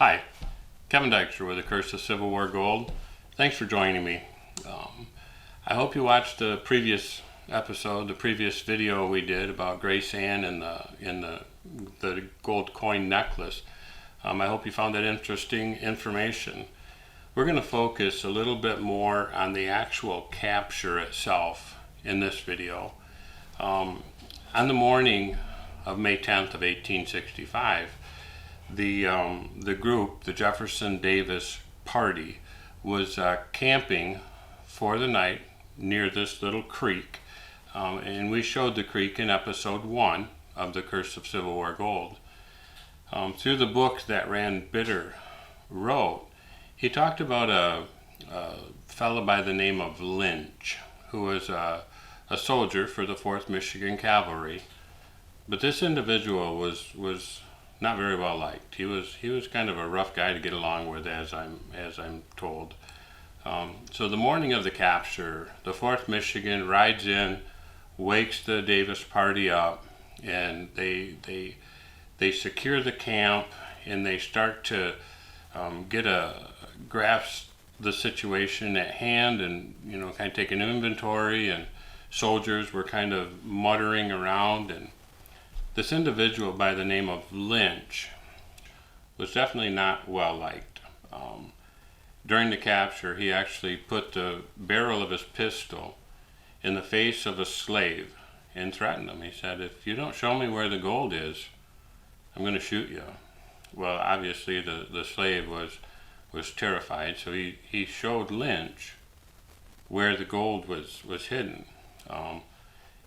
Hi, Kevin Dykstra with the Curse of Civil War Gold. Thanks for joining me. I hope you watched the previous episode, the previous video we did about gray sand and the gold coin necklace. I hope you found that interesting information. We're going to focus a little bit more on the actual capture itself in this video. On the morning of May 10th of 1865, the group, the Jefferson Davis Party, was camping for the night near this little creek, and we showed the creek in episode 1 of The Curse of Civil War Gold. Through the book that Rand Bitter wrote, he talked about a fellow by the name of Lynch, who was a soldier for the 4th Michigan Cavalry. But this individual was not very well liked. He was kind of a rough guy to get along with, as I'm told. So the morning of the capture, the 4th Michigan rides in, wakes the Davis Party up, and they secure the camp, and they start to grasp the situation at hand, and kind of take an inventory. And soldiers were kind of muttering around, and this individual by the name of Lynch was definitely not well liked. During the capture, he actually put the barrel of his pistol in the face of a slave and threatened him. He said, "If you don't show me where the gold is, I'm going to shoot you." Well, obviously the slave was terrified, so he showed Lynch where the gold was hidden.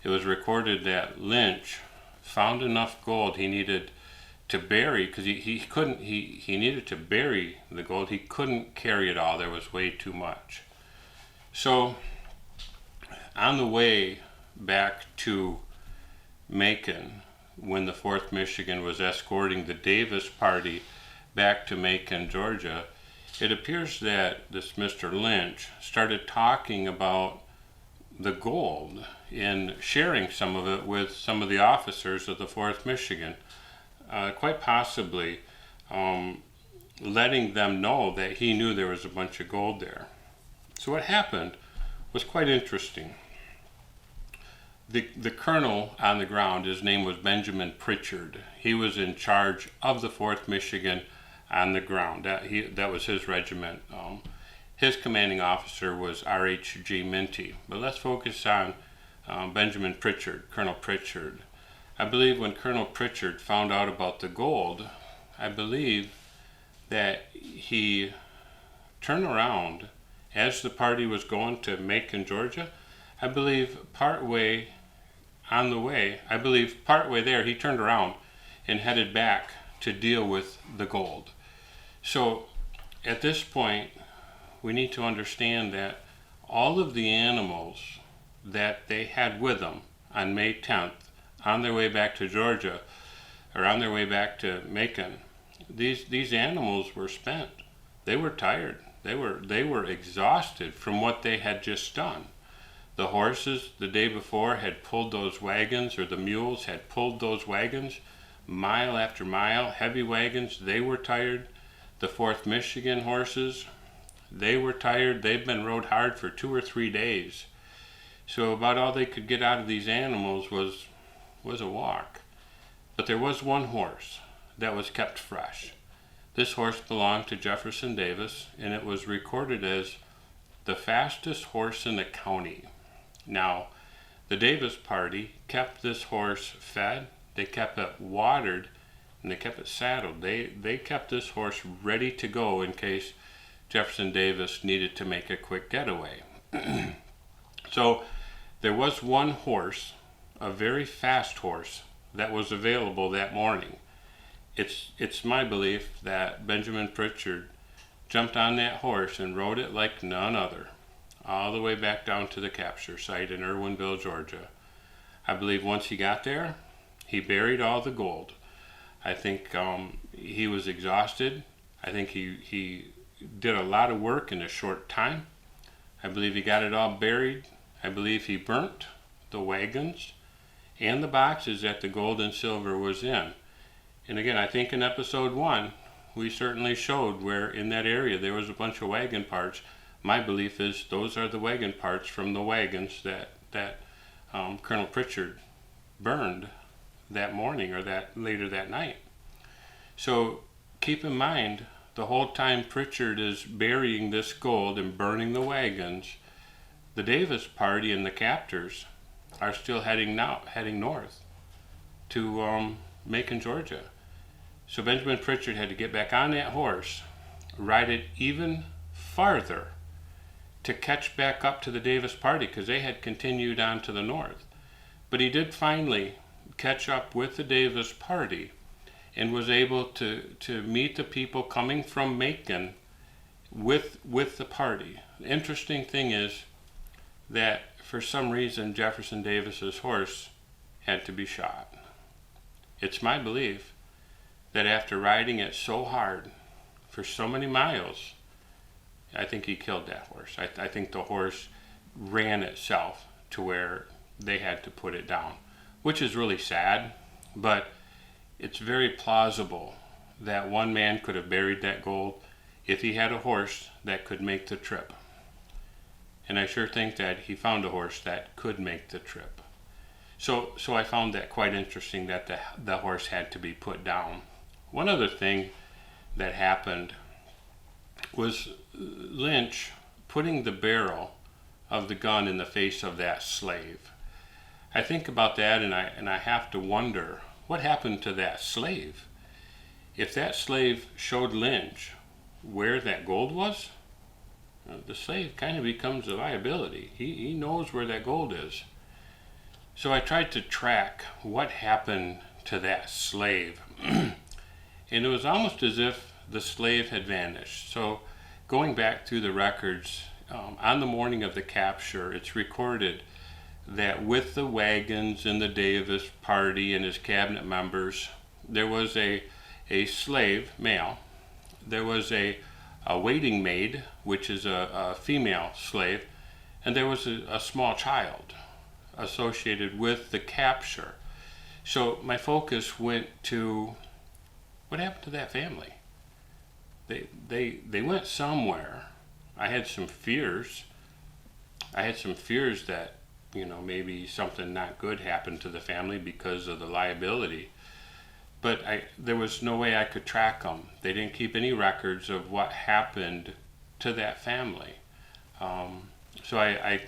It was recorded that Lynch found enough gold he needed to bury, because he needed to bury the gold. He couldn't carry it all. There was way too much. So on the way back to Macon, when the 4th Michigan was escorting the Davis Party back to Macon, Georgia, it appears that this Mr. Lynch started talking about the gold and sharing some of it with some of the officers of the 4th Michigan, quite possibly letting them know that he knew there was a bunch of gold there. So what happened was quite interesting. The colonel on the ground, his name was Benjamin Pritchard. He was in charge of the 4th Michigan on the ground. That was his regiment. His commanding officer was R.H.G. Minty. But let's focus on Benjamin Pritchard, Colonel Pritchard. I believe when Colonel Pritchard found out about the gold, I believe that he turned around as the party was going to Macon, Georgia. I believe partway there, he turned around and headed back to deal with the gold. So at this point, we need to understand that all of the animals that they had with them on May 10th, on their way back to Georgia, or on their way back to Macon, these animals were spent. They were tired. They were exhausted from what they had just done. The horses the day before had pulled those wagons, or the mules had pulled those wagons mile after mile, heavy wagons. They were tired. The 4th Michigan horses, they were tired. They'd been rode hard for 2 or 3 days. So about all they could get out of these animals was a walk. But there was one horse that was kept fresh. This horse belonged to Jefferson Davis, and it was recorded as the fastest horse in the county. Now, the Davis Party kept this horse fed, they kept it watered, and they kept it saddled. They kept this horse ready to go in case Jefferson Davis needed to make a quick getaway. So there was one horse, a very fast horse, that was available that morning. It's my belief that Benjamin Pritchard jumped on that horse and rode it like none other, all the way back down to the capture site in Irwinville, Georgia. I believe once he got there, he buried all the gold. I think he was exhausted. I think he did a lot of work in a short time. I believe he got it all buried. I believe he burnt the wagons and the boxes that the gold and silver was in. And again, I think in episode 1, we certainly showed where in that area there was a bunch of wagon parts. My belief is those are the wagon parts from the wagons that Colonel Pritchard burned that morning or that later that night. So keep in mind, the whole time Pritchard is burying this gold and burning the wagons, the Davis party and the captors are still heading north to Macon, Georgia. So Benjamin Pritchard had to get back on that horse, ride it even farther to catch back up to the Davis party because they had continued on to the north. But he did finally catch up with the Davis party and was able to meet the people coming from Macon with the party. The interesting thing is that for some reason Jefferson Davis's horse had to be shot. It's my belief that after riding it so hard for so many miles, I think he killed that horse. I think the horse ran itself to where they had to put it down, which is really sad, but it's very plausible that one man could have buried that gold if he had a horse that could make the trip. And I sure think that he found a horse that could make the trip. So I found that quite interesting that the horse had to be put down. One other thing that happened was Lynch putting the barrel of the gun in the face of that slave. I think about that and I have to wonder what happened to that slave. If that slave showed Lynch where that gold was, the slave kind of becomes a liability. He knows where that gold is. So I tried to track what happened to that slave. And it was almost as if the slave had vanished. So going back through the records, on the morning of the capture, it's recorded that with the wagons and the Davis party and his cabinet members, there was a slave, male. There was a waiting maid, which is a female slave, and there was a small child associated with the capture. So my focus went to what happened to that family. They went somewhere. I had some fears. That maybe something not good happened to the family because of the liability. But there was no way I could track them. They didn't keep any records of what happened to that family. So I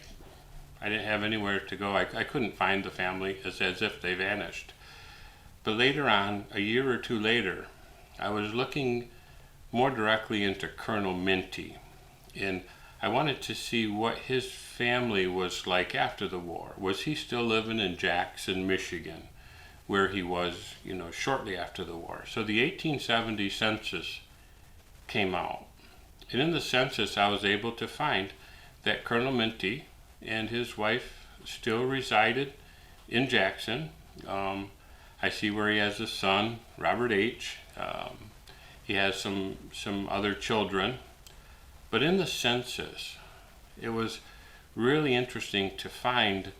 didn't have anywhere to go. I couldn't find the family. It's as if they vanished. But later on, a year or two later, I was looking more directly into Colonel Minty. And I wanted to see what his family was like after the war. Was he still living in Jackson, Michigan, where he was, shortly after the war? So the 1870 census came out. And in the census, I was able to find that Colonel Minty and his wife still resided in Jackson. I see where he has a son, Robert H. He has some other children. But in the census, it was really interesting to find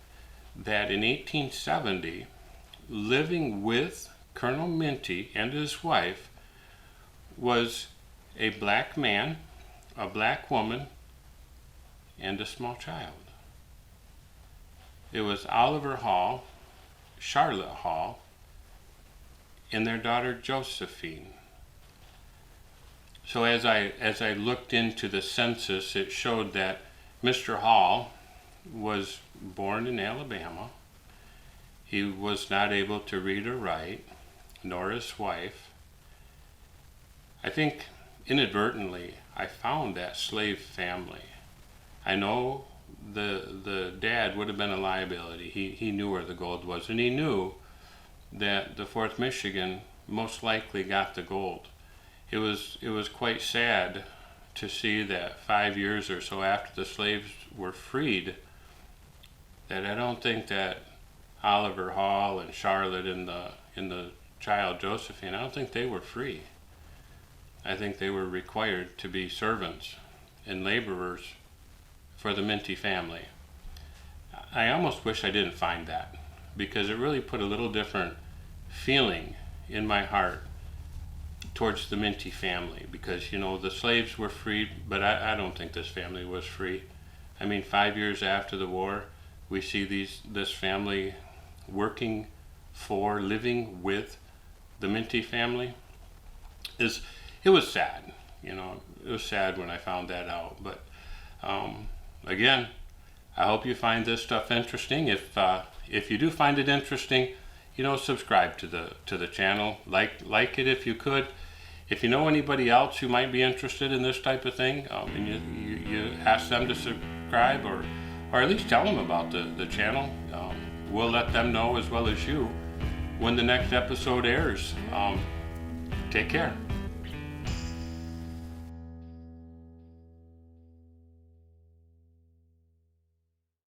that in 1870, living with Colonel Minty and his wife was a black man, a black woman, and a small child. It was Oliver Hall, Charlotte Hall, and their daughter Josephine. So as I looked into the census, it showed that Mr. Hall was born in Alabama. He was not able to read or write, nor his wife. I think inadvertently I found that slave family. I know the dad would have been a liability. He knew where the gold was, and he knew that the 4th Michigan most likely got the gold. It was quite sad to see that 5 years or so after the slaves were freed, that I don't think that Oliver Hall and Charlotte and the child Josephine, I don't think they were free. I think they were required to be servants and laborers for the Minty family. I almost wish I didn't find that, because it really put a little different feeling in my heart towards the Minty family, because the slaves were freed, but I don't think this family was free. I mean, 5 years after the war, we see this family working for, living with the Minty family. It was sad, it was sad when I found that out. But again, I hope you find this stuff interesting. If you do find it interesting, subscribe to the channel. Like it if you could. If you know anybody else who might be interested in this type of thing, and you ask them to subscribe, or at least tell them about the channel, we'll let them know as well as you when the next episode airs. Take care.